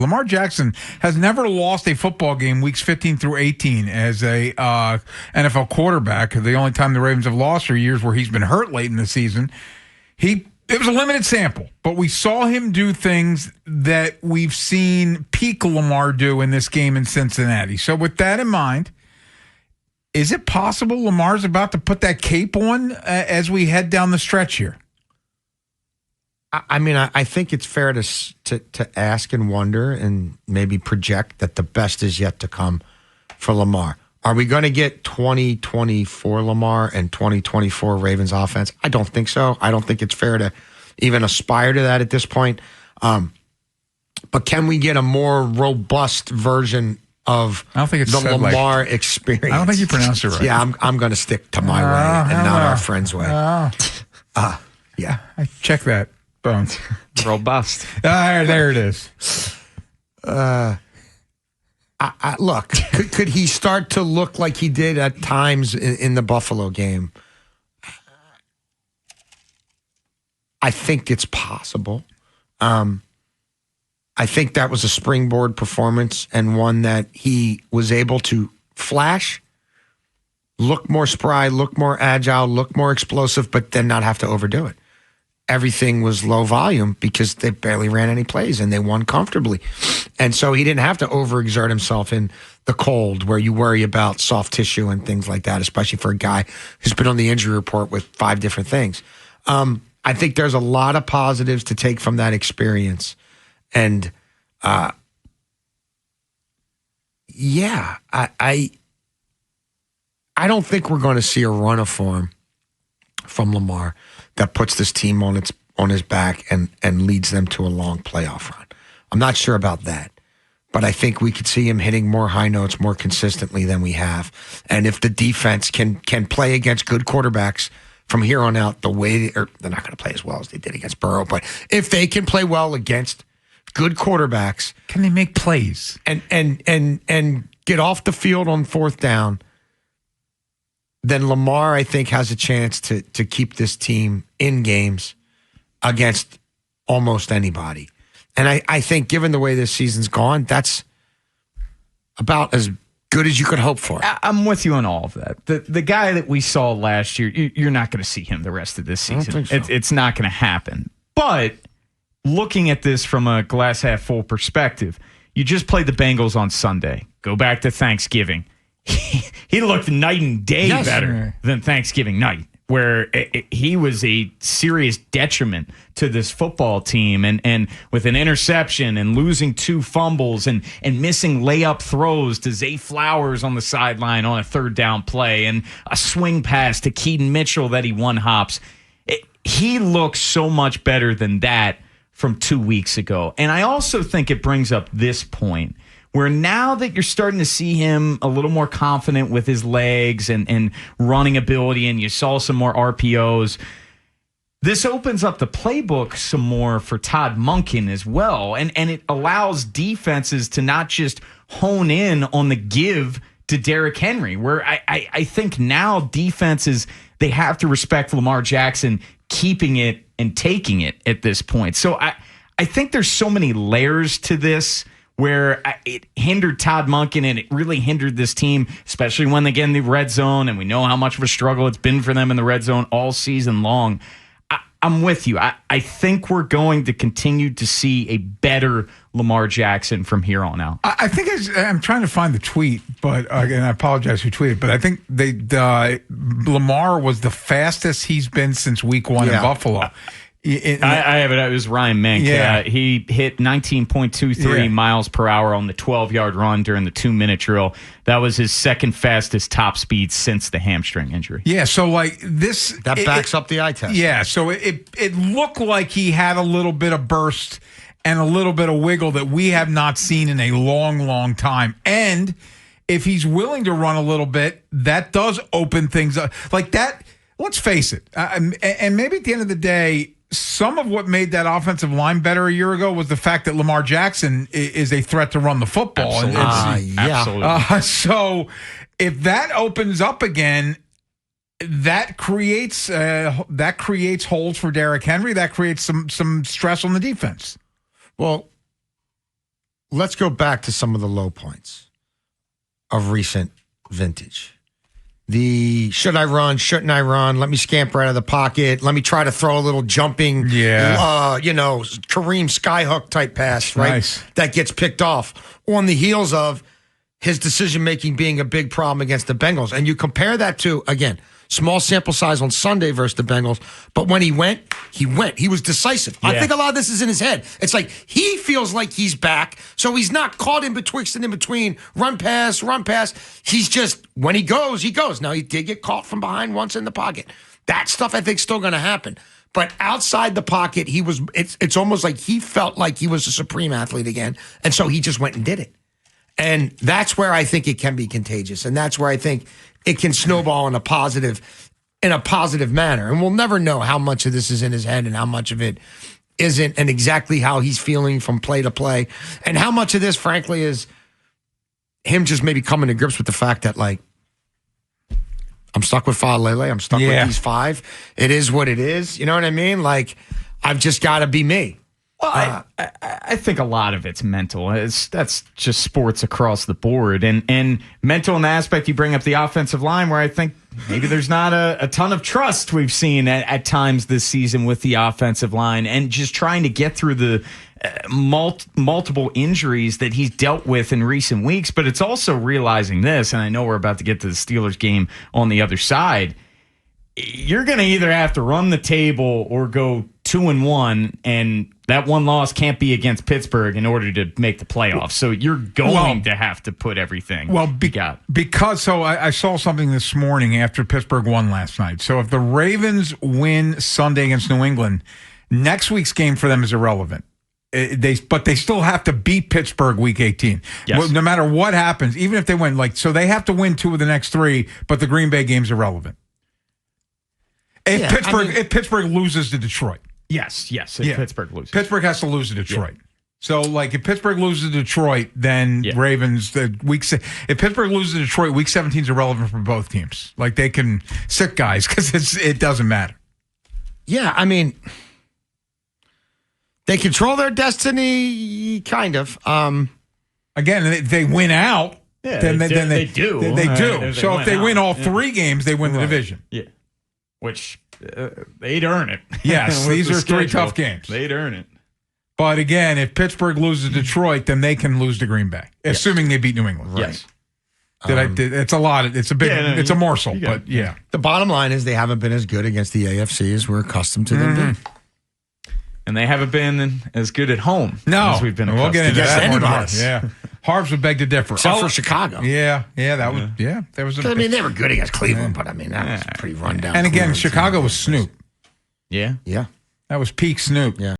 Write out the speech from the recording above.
Lamar Jackson has never lost a football game weeks 15 through 18 as a NFL quarterback. The only time the Ravens have lost are years where he's been hurt late in the season. It was a limited sample, but we saw him do things that we've seen peak Lamar do in this game in Cincinnati. So with that in mind, is it possible Lamar's about to put that cape on as we head down the stretch here? I mean, I think it's fair to ask and wonder and maybe project that the best is yet to come for Lamar. Are we going to get 2024 Lamar and 2024 Ravens offense? I don't think so. I don't think it's fair to even aspire to that at this point. But can we get a more robust version of the Lamar experience? I don't think you pronounced it right. Yeah, I'm going to stick to my way and not our friend's way. Yeah. Check that. Bones. Robust. There it is. Look, could he start to look like he did at times in the Buffalo game? I think it's possible. I think that was a springboard performance and one that he was able to flash, look more spry, look more agile, look more explosive, but then not have to overdo it. Everything was low volume because they barely ran any plays and they won comfortably. And so he didn't have to overexert himself in the cold where you worry about soft tissue and things like that, especially for a guy who's been on the injury report with 5 different things. I think there's a lot of positives to take from that experience. And I don't think we're going to see a run of form from Lamar that puts this team on his back and leads them to a long playoff run. I'm not sure about that, but I think we could see him hitting more high notes more consistently than we have. And if the defense can play against good quarterbacks from here on out, they're not going to play as well as they did against Burrow, but if they can play well against good quarterbacks, can they make plays and get off the field on 4th down? Then Lamar, I think, has a chance to keep this team in games against almost anybody. And I think given the way this season's gone, that's about as good as you could hope for. I'm with you on all of that. The guy that we saw last year, you're not going to see him the rest of this season. I don't think so. It's not going to happen. But looking at this from a glass half full perspective, you just played the Bengals on Sunday. Go back to Thanksgiving. He looked night and day better than Thanksgiving night, where he was a serious detriment to this football team, and with an interception and losing 2 fumbles and missing layup throws to Zay Flowers on the sideline on a 3rd down play and a swing pass to Keaton Mitchell that he one-hops. He looks so much better than that from 2 weeks ago. And I also think it brings up this point where now that you're starting to see him a little more confident with his legs and running ability, and you saw some more RPOs, this opens up the playbook some more for Todd Monken as well. And it allows defenses to not just hone in on the give to Derrick Henry, where I think now defenses, they have to respect Lamar Jackson keeping it and taking it at this point. So I think there's so many layers to this where it hindered Todd Monken and it really hindered this team, especially when they get in the red zone, and we know how much of a struggle it's been for them in the red zone all season long. I'm with you. I think we're going to continue to see a better Lamar Jackson from here on out. I think I'm trying to find the tweet, but and I apologize who tweeted, but I think Lamar was the fastest he's been since week 1 in Buffalo. I have it. It was Ryan Mink. Yeah. He hit 19.23 miles per hour on the 12-yard run during the 2-minute drill. That was his second fastest top speed since the hamstring injury. Yeah, so like this... That backs up the eye test. Yeah, so it looked like he had a little bit of burst and a little bit of wiggle that we have not seen in a long, long time. And if he's willing to run a little bit, that does open things up. Like that, let's face it, and maybe at the end of the day, some of what made that offensive line better a year ago was the fact that Lamar Jackson is a threat to run the football. Absolutely. Absolutely. So if that opens up again, that creates holes for Derrick Henry. That creates some stress on the defense. Well, let's go back to some of the low points of recent vintage. The should I run, shouldn't I run, let me scamper out of the pocket, let me try to throw a little jumping, Kareem skyhook type pass, right? Nice. That gets picked off on the heels of his decision-making being a big problem against the Bengals. And you compare that to, again, small sample size on Sunday versus the Bengals, but when he went. He was decisive. Yeah. I think a lot of this is in his head. It's like he feels like he's back, so he's not caught in betwixt and in between. Run pass. He's just, when he goes, he goes. Now, he did get caught from behind once in the pocket. That stuff, I think, is still going to happen. But outside the pocket, it's almost like he felt like he was a supreme athlete again, and so he just went and did it. And that's where I think it can be contagious. And that's where I think it can snowball in a positive manner. And we'll never know how much of this is in his head and how much of it isn't, and exactly how he's feeling from play to play. And how much of this, frankly, is him just maybe coming to grips with the fact that, like, I'm stuck with Falele. I'm stuck with these 5. It is what it is. You know what I mean? Like, I've just got to be me. Well, I think a lot of it's mental. That's just sports across the board. And mental in the aspect you bring up the offensive line, where I think maybe there's not a ton of trust we've seen at times this season with the offensive line, and just trying to get through the multiple injuries that he's dealt with in recent weeks. But it's also realizing this, and I know we're about to get to the Steelers game on the other side. You're going to either have to run the table or go 2-1, and that one loss can't be against Pittsburgh in order to make the playoffs. So you're going to have to put everything you got. Because I saw something this morning after Pittsburgh won last night. So if the Ravens win Sunday against New England, next week's game for them is irrelevant. But they still have to beat Pittsburgh week 18. Yes. Well, no matter what happens, even if they win, so they have to win 2 of the next 3, but the Green Bay game's irrelevant. If Pittsburgh loses to Detroit. Yes. Pittsburgh loses. Pittsburgh has to lose to Detroit. Yeah. So, if Pittsburgh loses to Detroit, then Ravens, if Pittsburgh loses to Detroit, week 17 is irrelevant for both teams. They can sit guys because it doesn't matter. Yeah, I mean, they control their destiny, kind of. Again, they win out. Yeah, then they do. They do. So if they win all 3 games, they win the division. Yeah. Which they'd earn it. Yes, these are 3 tough games. They'd earn it. But again, if Pittsburgh loses Detroit, then they can lose to Green Bay, assuming they beat New England. Yes. It's a lot. It's a big. It's a morsel. But yeah, the bottom line is they haven't been as good against the AFC as we're accustomed to them being. And they haven't been as good at home. No, as we've been. We'll get into that more. Yeah. Harvs would beg to differ. Except for Chicago. Yeah, that would. Yeah, there was. They were good against Cleveland, but that was pretty run down. And again, Chicago was Snoop. Yeah, that was peak Snoop. Yeah.